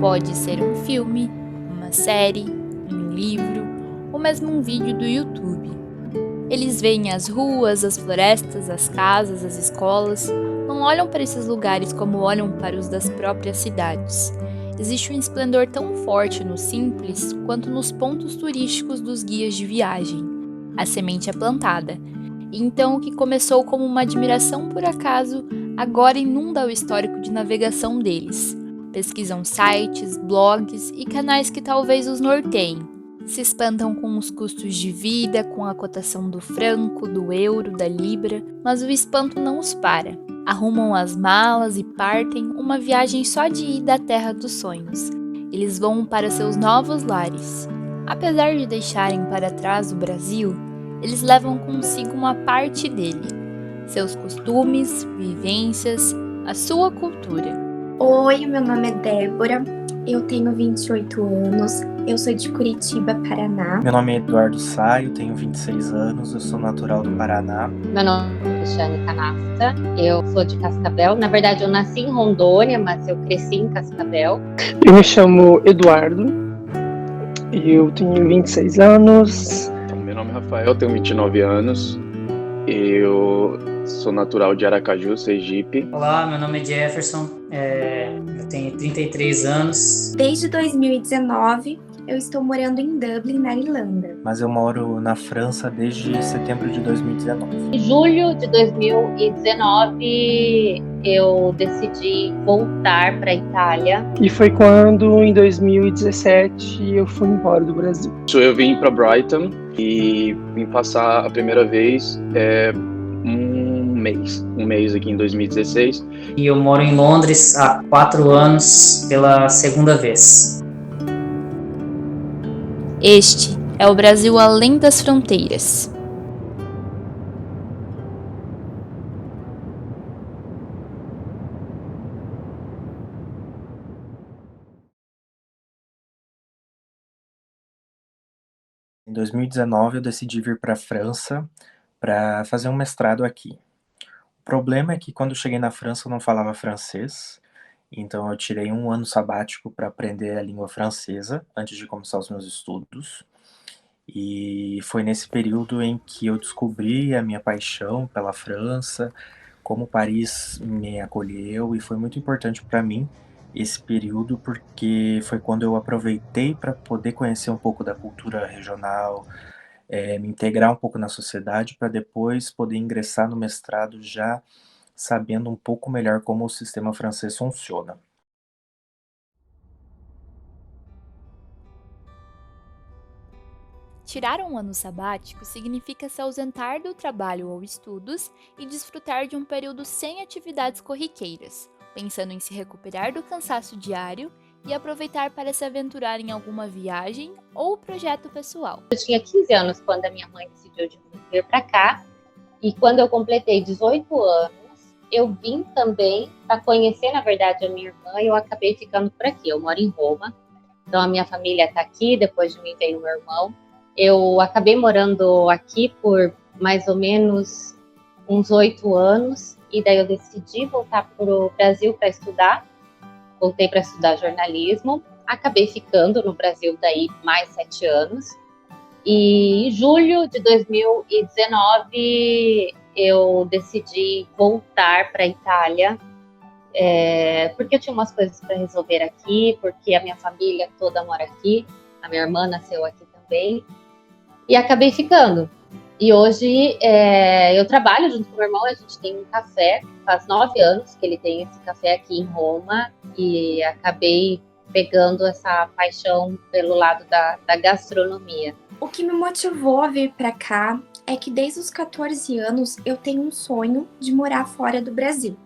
Pode ser um filme, uma série, um livro ou mesmo um vídeo do YouTube. Eles veem as ruas, as florestas, as casas, as escolas, não olham para esses lugares como olham para os das próprias cidades. Existe um esplendor tão forte no simples quanto nos pontos turísticos dos guias de viagem. A semente é plantada, e então o que começou como uma admiração por acaso, agora inunda o histórico de navegação deles. Pesquisam sites, blogs e canais que talvez os norteiem. Se espantam com os custos de vida, com a cotação do franco, do euro, da libra, mas o espanto não os para. Arrumam as malas e partem uma viagem só de ida à terra dos sonhos. Eles vão para seus novos lares. Apesar de deixarem para trás o Brasil, eles levam consigo uma parte dele, seus costumes, vivências, a sua cultura. Oi, meu nome é Débora, eu tenho 28 anos, eu sou de Curitiba, Paraná. Meu nome é Eduardo Saio, tenho 26 anos, eu sou natural do Paraná. Meu nome é Cristiane Canasta, eu sou de Cascavel. Na verdade, eu nasci em Rondônia, mas eu cresci em Cascavel. Eu me chamo Eduardo, eu tenho 26 anos. Meu nome é Rafael, tenho 29 anos, eu sou natural de Aracaju, Sergipe. Olá, meu nome é Jefferson, eu tenho 33 anos. Desde 2019, eu estou morando em Dublin, na Irlanda. Mas eu moro na França desde setembro de 2019. Em julho de 2019, eu decidi voltar para a Itália. E foi quando, em 2017, eu fui embora do Brasil. Eu vim para Brighton e vim passar a primeira vez um mês aqui em 2016. E eu moro em Londres há 4 anos pela segunda vez. Este é o Brasil além das fronteiras. Em 2019 eu decidi vir para a França para fazer um mestrado aqui. O problema é que quando eu cheguei na França eu não falava francês, então eu tirei um ano sabático para aprender a língua francesa antes de começar os meus estudos. E foi nesse período em que eu descobri a minha paixão pela França, como Paris me acolheu, e foi muito importante para mim esse período porque foi quando eu aproveitei para poder conhecer um pouco da cultura regional, me integrar um pouco na sociedade para depois poder ingressar no mestrado já sabendo um pouco melhor como o sistema francês funciona. Tirar um ano sabático significa se ausentar do trabalho ou estudos e desfrutar de um período sem atividades corriqueiras, pensando em se recuperar do cansaço diário e aproveitar para se aventurar em alguma viagem ou projeto pessoal. Eu tinha 15 anos quando a minha mãe decidiu de vir para cá, e quando eu completei 18 anos, eu vim também para conhecer, na verdade, a minha irmã, e eu acabei ficando por aqui. Eu moro em Roma, então a minha família está aqui, depois de mim veio o meu irmão. Eu acabei morando aqui por mais ou menos uns 8 anos, e daí eu decidi voltar para o Brasil para estudar. Voltei para estudar jornalismo, acabei ficando no Brasil daí mais 7 anos. E em julho de 2019 eu decidi voltar para a Itália, porque eu tinha umas coisas para resolver aqui, porque a minha família toda mora aqui, a minha irmã nasceu aqui também, e acabei ficando. E hoje eu trabalho junto com o meu irmão, a gente tem um café, faz 9 anos que ele tem esse café aqui em Roma, e acabei pegando essa paixão pelo lado da gastronomia. O que me motivou a vir para cá é que desde os 14 anos eu tenho um sonho de morar fora do Brasil.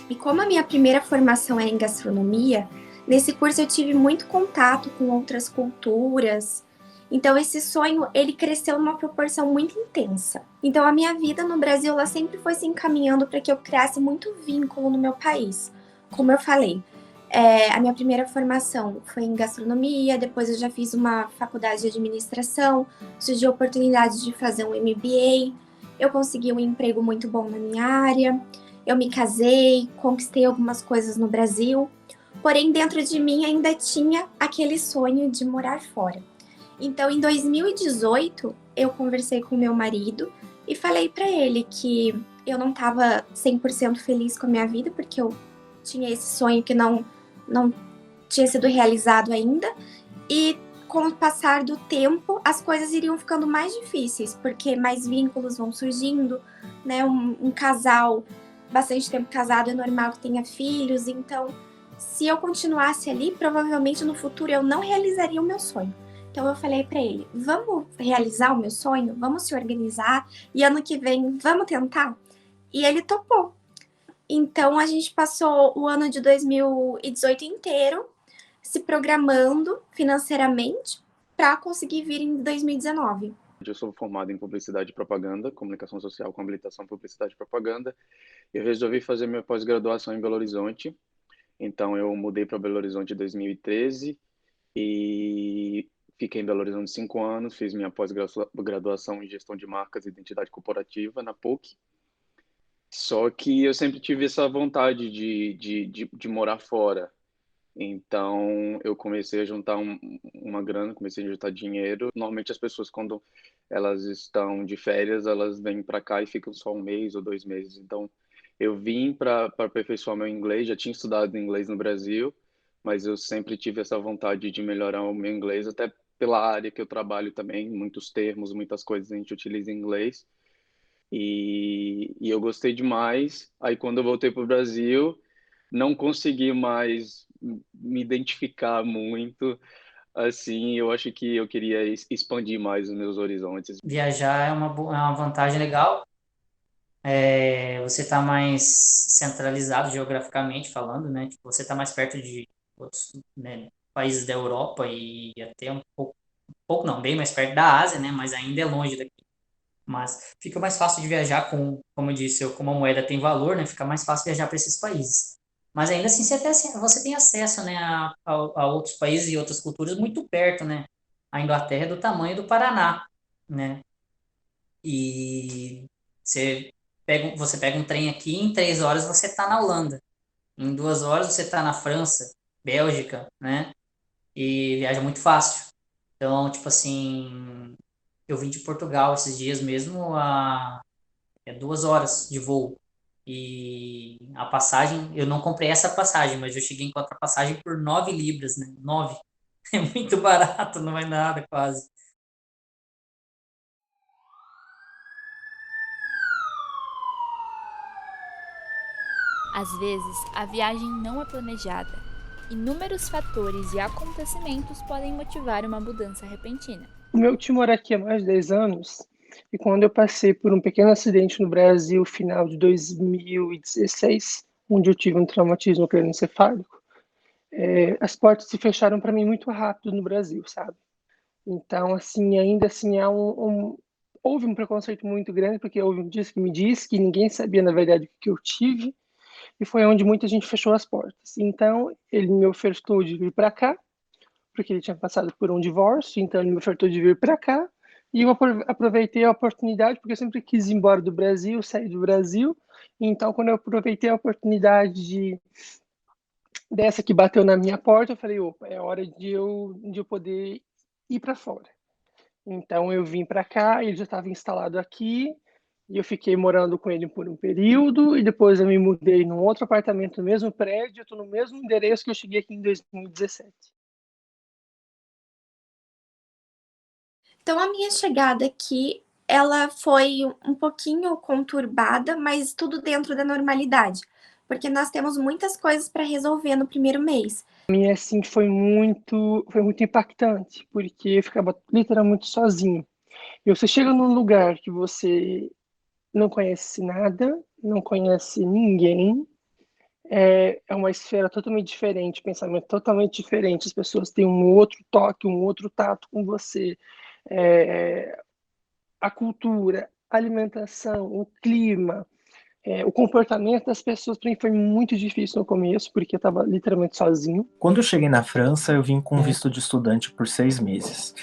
E como a minha primeira formação era em gastronomia, nesse curso eu tive muito contato com outras culturas. Então esse sonho, ele cresceu numa proporção muito intensa. Então a minha vida no Brasil, ela sempre foi se encaminhando para que eu criasse muito vínculo no meu país. Como eu falei, a minha primeira formação foi em gastronomia, depois eu já fiz uma faculdade de administração, surgiu a oportunidade de fazer um MBA, eu consegui um emprego muito bom na minha área, eu me casei, conquistei algumas coisas no Brasil, porém dentro de mim ainda tinha aquele sonho de morar fora. Então, em 2018, eu conversei com meu marido e falei para ele que eu não estava 100% feliz com a minha vida, porque eu tinha esse sonho que não tinha sido realizado ainda. E com o passar do tempo, as coisas iriam ficando mais difíceis, porque mais vínculos vão surgindo, né? Um casal bastante tempo casado é normal que tenha filhos, então se eu continuasse ali, provavelmente no futuro eu não realizaria o meu sonho. Então eu falei para ele, vamos realizar o meu sonho, vamos se organizar e ano que vem vamos tentar? E ele topou. Então a gente passou o ano de 2018 inteiro se programando financeiramente para conseguir vir em 2019. Eu sou formado em Publicidade e Propaganda, Comunicação Social com habilitação em Publicidade e Propaganda. Eu resolvi fazer minha pós-graduação em Belo Horizonte. Então, eu mudei para Belo Horizonte em 2013 e fiquei em Belo Horizonte 5 anos. Fiz minha pós-graduação em Gestão de Marcas e Identidade Corporativa na PUC. Só que eu sempre tive essa vontade de morar fora. Então, eu comecei a juntar uma grana, comecei a juntar dinheiro. Normalmente, as pessoas, quando elas estão de férias, elas vêm para cá e ficam só 1 mês ou 2 meses. Então, eu vim para aperfeiçoar meu inglês. Já tinha estudado inglês no Brasil, mas eu sempre tive essa vontade de melhorar o meu inglês, até pela área que eu trabalho também. Muitos termos, muitas coisas a gente utiliza em inglês. E eu gostei demais. Aí, quando eu voltei para o Brasil, não consegui mais me identificar muito. Assim, eu acho que eu queria expandir mais os meus horizontes. Viajar é é uma vantagem legal. Você está mais centralizado geograficamente falando, né? Tipo, você está mais perto de outros, né, países da Europa e até um pouco não, bem mais perto da Ásia, né? Mas ainda é longe daqui. Mas fica mais fácil de viajar como eu disse, como a moeda tem valor, né? Fica mais fácil viajar para esses países. Mas ainda assim você tem acesso, né, a outros países e outras culturas muito perto, né? A Inglaterra é do tamanho do Paraná, né? E você pega um trem aqui, em 3 horas você está na Holanda. Em 2 horas você está na França, Bélgica, né? E viaja muito fácil. Então, tipo assim, eu vim de Portugal esses dias mesmo, 2 horas de voo. E a passagem, eu não comprei essa passagem, mas eu cheguei em outra passagem por 9 libras, né? 9. É muito barato, não é nada quase. Às vezes, a viagem não é planejada. Inúmeros fatores e acontecimentos podem motivar uma mudança repentina. O meu tio mora aqui há mais de 10 anos, e quando eu passei por um pequeno acidente no Brasil, final de 2016, onde eu tive um traumatismo crânioencefálico, as portas se fecharam para mim muito rápido no Brasil, sabe? Então, assim, ainda assim, houve um preconceito muito grande, porque houve um dia que me disse que ninguém sabia, na verdade, o que eu tive, e foi onde muita gente fechou as portas. Então, ele me ofertou de vir para cá, porque ele tinha passado por um divórcio, então ele me ofertou de vir para cá, e eu aproveitei a oportunidade, porque eu sempre quis ir embora do Brasil, sair do Brasil, então quando eu aproveitei a oportunidade dessa que bateu na minha porta, eu falei, opa, é hora de eu poder ir para fora. Então eu vim para cá, ele já estava instalado aqui, e eu fiquei morando com ele por um período, e depois eu me mudei num outro apartamento no mesmo prédio, eu estou no mesmo endereço que eu cheguei aqui em 2017. Então a minha chegada aqui, ela foi um pouquinho conturbada, mas tudo dentro da normalidade, porque nós temos muitas coisas para resolver no primeiro mês. Para mim, assim, foi muito impactante, porque eu ficava literalmente sozinho. E você chega num lugar que você não conhece nada, não conhece ninguém, é uma esfera totalmente diferente, pensamento totalmente diferente, as pessoas têm um outro toque, um outro tato com você, é, a cultura, a alimentação, o clima, o comportamento das pessoas, para mim foi muito difícil no começo, porque eu estava literalmente sozinho. Quando eu cheguei na França, eu vim com visto de estudante por 6 meses.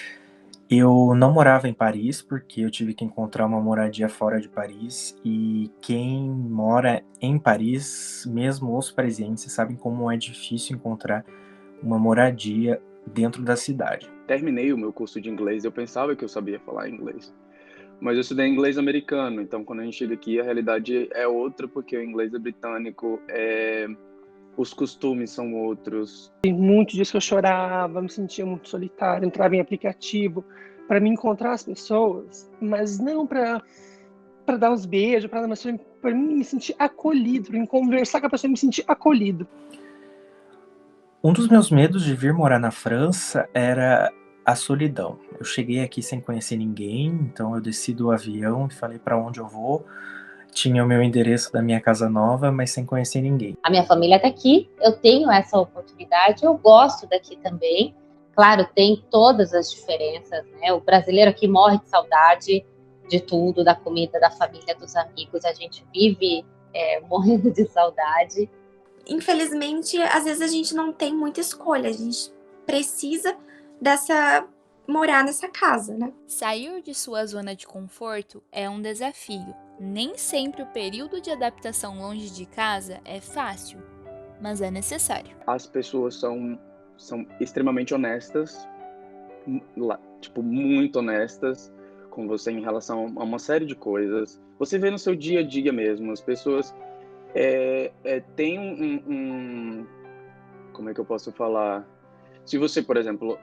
Eu não morava em Paris, porque eu tive que encontrar uma moradia fora de Paris, e quem mora em Paris, mesmo os parisienses, sabem como é difícil encontrar uma moradia dentro da cidade. Terminei o meu curso de inglês, eu pensava que eu sabia falar inglês, mas eu estudei inglês americano, então quando a gente chega aqui a realidade é outra, porque o inglês é britânico, os costumes são outros. Tem muitos dias que eu chorava, me sentia muito solitário, entrava em aplicativo para me encontrar as pessoas, mas não para dar os beijos, mas para mim me sentir acolhido, para conversar com a pessoa e me sentir acolhido. Um dos meus medos de vir morar na França era a solidão. Eu cheguei aqui sem conhecer ninguém, então eu desci do avião e falei para onde eu vou. Tinha o meu endereço da minha casa nova, mas sem conhecer ninguém. A minha família está aqui, eu tenho essa oportunidade, eu gosto daqui também. Claro, tem todas as diferenças, né? O brasileiro aqui morre de saudade de tudo, da comida, da família, dos amigos. A gente vive morrendo de saudade. Infelizmente, às vezes a gente não tem muita escolha, a gente precisa morar nessa casa, né? Sair de sua zona de conforto é um desafio. Nem sempre o período de adaptação longe de casa é fácil, mas é necessário. As pessoas são extremamente honestas, tipo, muito honestas com você em relação a uma série de coisas. Você vê no seu dia a dia mesmo, as pessoas têm como é que eu posso falar? Se você, por exemplo,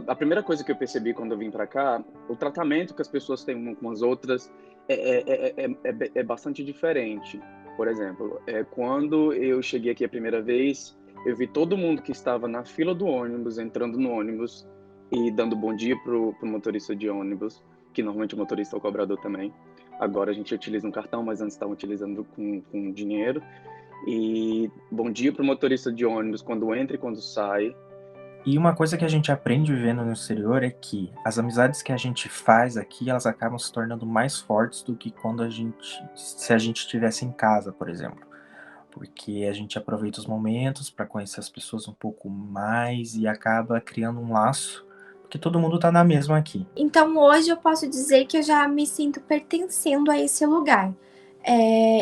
a primeira coisa que eu percebi quando eu vim para cá, o tratamento que as pessoas têm umas com as outras é bastante diferente. Por exemplo, quando eu cheguei aqui a primeira vez, eu vi todo mundo que estava na fila do ônibus, entrando no ônibus e dando bom dia pro motorista de ônibus, que normalmente o motorista é o cobrador também. Agora a gente utiliza um cartão, mas antes estavam utilizando com dinheiro. E bom dia pro motorista de ônibus quando entra e quando sai. E uma coisa que a gente aprende vivendo no exterior é que as amizades que a gente faz aqui, elas acabam se tornando mais fortes do que se a gente estivesse em casa, por exemplo. Porque a gente aproveita os momentos para conhecer as pessoas um pouco mais e acaba criando um laço, porque todo mundo tá na mesma aqui. Então hoje eu posso dizer que eu já me sinto pertencendo a esse lugar.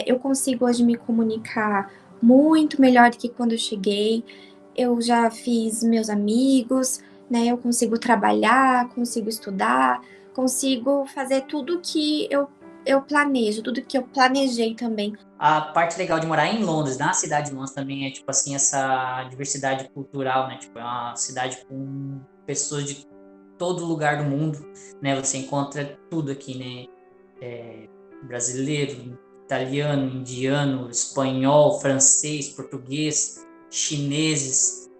Eu consigo hoje me comunicar muito melhor do que quando eu cheguei. Eu já fiz meus amigos, né? Eu consigo trabalhar, consigo estudar, consigo fazer tudo que eu planejo, tudo que eu planejei também. A parte legal de morar em Londres, na cidade de Londres também, é tipo assim, essa diversidade cultural, né? Tipo, é uma cidade com pessoas de todo lugar do mundo, né? Você encontra tudo aqui, né? Brasileiro, italiano, indiano, espanhol, francês, português, chineses,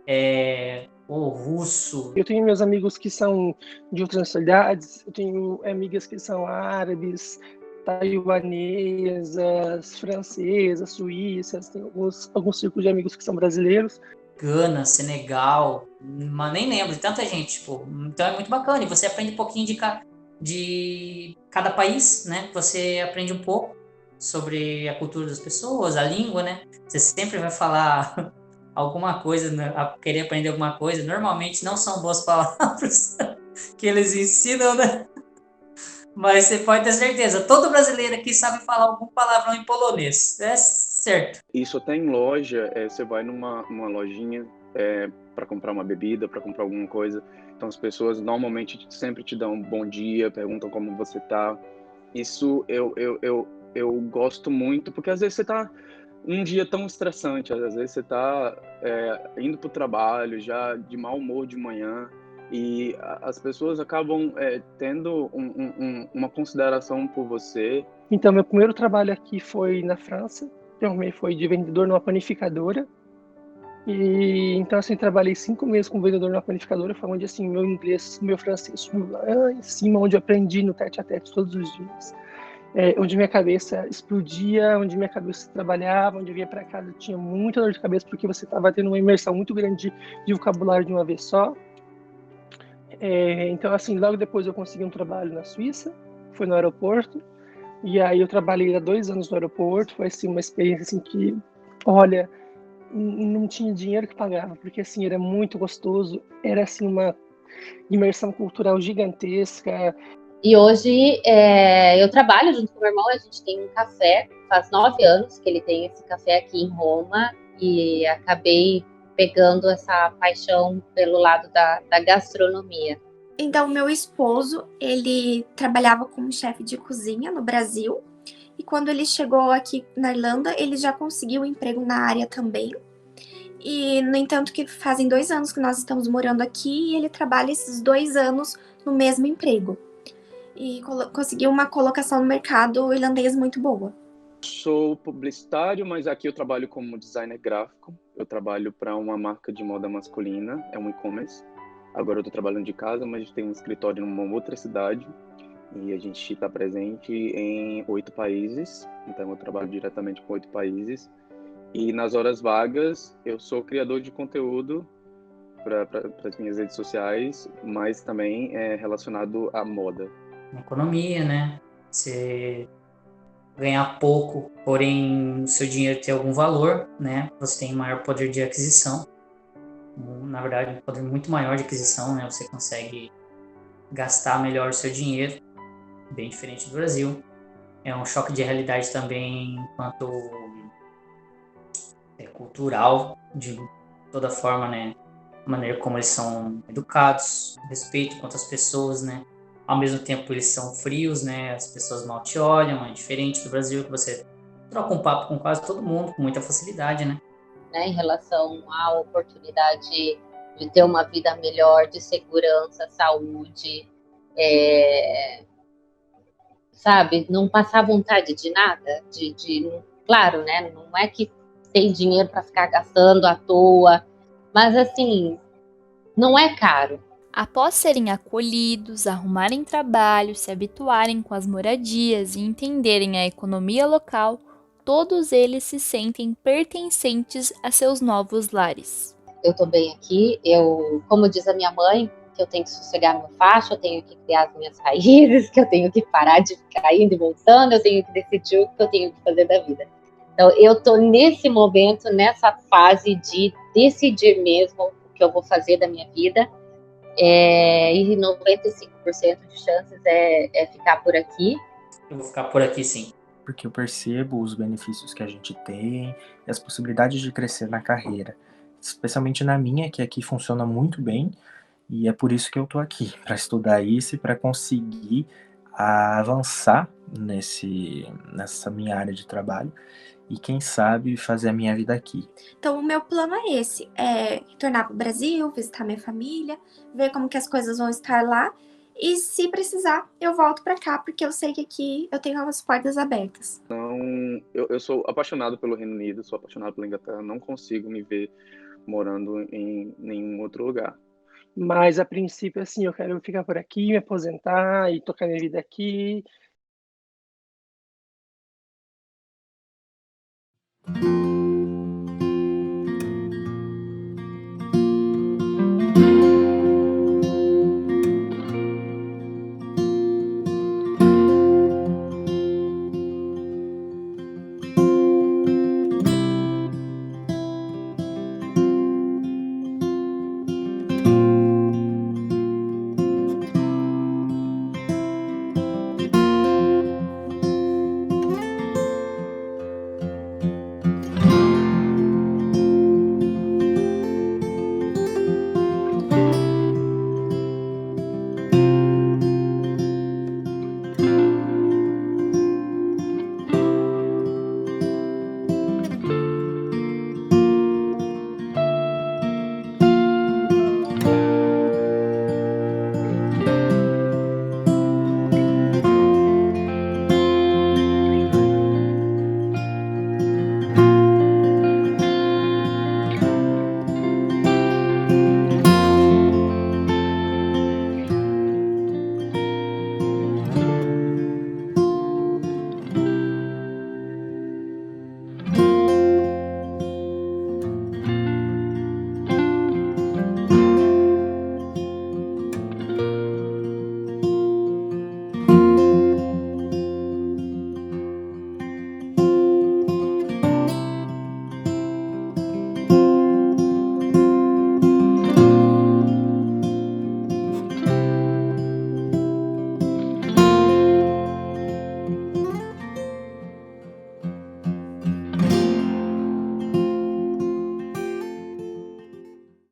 russo. Eu tenho meus amigos que são de outras nacionalidades, eu tenho amigas que são árabes, taiwanesas, francesas, suíças, tem alguns círculos de amigos que são brasileiros. Gana, Senegal, mas nem lembro de tanta gente, tipo, então é muito bacana, e você aprende um pouquinho de cada país, né? Você aprende um pouco sobre a cultura das pessoas, a língua, né? Você sempre vai falar alguma coisa, né? Querer aprender alguma coisa. Normalmente não são boas palavras que eles ensinam, né? Mas você pode ter certeza, todo brasileiro aqui sabe falar algum palavrão em polonês, é certo. Isso até em loja, você vai numa lojinha para comprar uma bebida, para comprar alguma coisa. Então as pessoas normalmente sempre te dão um bom dia, perguntam como você tá. Isso eu gosto muito, porque às vezes você tá um dia tão estressante, às vezes você tá indo pro trabalho já de mau humor de manhã, e as pessoas acabam tendo uma consideração por você. Então, meu primeiro trabalho aqui foi na França, foi de vendedor numa panificadora. E então, assim, trabalhei 5 meses como vendedor numa panificadora, foi onde, assim, meu inglês, meu francês subiu lá em cima, onde eu aprendi no tete-a-tete todos os dias. Onde minha cabeça explodia, onde minha cabeça trabalhava, onde eu vinha para casa eu tinha muita dor de cabeça, porque você estava tendo uma imersão muito grande de vocabulário de uma vez só. Então, assim, logo depois eu consegui um trabalho na Suíça, foi no aeroporto, e aí eu trabalhei há 2 anos no aeroporto. Foi, assim, uma experiência, assim, que, olha, não tinha dinheiro que pagava, porque, assim, era muito gostoso, era, assim, imersão cultural gigantesca. E hoje eu trabalho junto com o meu irmão, a gente tem um café, faz 9 anos que ele tem esse café aqui em Roma, e acabei pegando essa paixão pelo lado da gastronomia. Então, meu esposo, ele trabalhava como chefe de cozinha no Brasil, e quando ele chegou aqui na Irlanda, ele já conseguiu um emprego na área também. E, no entanto, que fazem 2 anos que nós estamos morando aqui, e ele trabalha esses 2 anos no mesmo emprego. E conseguiu uma colocação no mercado irlandês muito boa. Sou publicitário, mas aqui eu trabalho como designer gráfico. Eu trabalho para uma marca de moda masculina, é um e-commerce. Agora eu estou trabalhando de casa, mas a gente tem um escritório numa outra cidade e a gente está presente em 8 países. Então eu trabalho diretamente com 8 países. E nas horas vagas eu sou criador de conteúdo para as minhas redes sociais, mas também é relacionado à moda. Economia, né? Você ganhar pouco, porém o seu dinheiro ter algum valor, né? Você tem maior poder de aquisição. Na verdade, um poder muito maior de aquisição, né? Você consegue gastar melhor o seu dinheiro, bem diferente do Brasil. É um choque de realidade também enquanto cultural, de toda forma, né? A maneira como eles são educados, respeito com outras pessoas, né? Ao mesmo tempo eles são frios, né? As pessoas mal te olham, é diferente do Brasil, que você troca um papo com quase todo mundo com muita facilidade, né? Em relação à oportunidade de ter uma vida melhor, de segurança, saúde, sabe? Não passar vontade de nada, claro, né? Não é que tem dinheiro para ficar gastando à toa, mas assim, não é caro. Após serem acolhidos, arrumarem trabalho, se habituarem com as moradias e entenderem a economia local, todos eles se sentem pertencentes a seus novos lares. Eu estou bem aqui, como diz a minha mãe, que eu tenho que sossegar meu facho, eu tenho que criar as minhas raízes, que eu tenho que parar de ficar indo e voltando, eu tenho que decidir o que eu tenho que fazer da vida. Então, eu estou nesse momento, nessa fase de decidir mesmo o que eu vou fazer da minha vida, e 95% de chances é ficar por aqui. Eu vou ficar por aqui, sim. Porque eu percebo os benefícios que a gente tem e as possibilidades de crescer na carreira. Especialmente na minha, que aqui funciona muito bem, e é por isso que eu tô aqui, para estudar isso e para conseguir avançar nessa minha área de trabalho e quem sabe fazer a minha vida aqui. Então, o meu plano é esse, retornar para o Brasil, visitar minha família, ver como que as coisas vão estar lá, e se precisar, eu volto para cá, porque eu sei que aqui eu tenho as portas abertas. Então, eu sou apaixonado pelo Reino Unido, sou apaixonado pela Inglaterra, não consigo me ver morando em nenhum outro lugar. Mas, a princípio, assim, eu quero ficar por aqui, me aposentar e tocar minha vida aqui.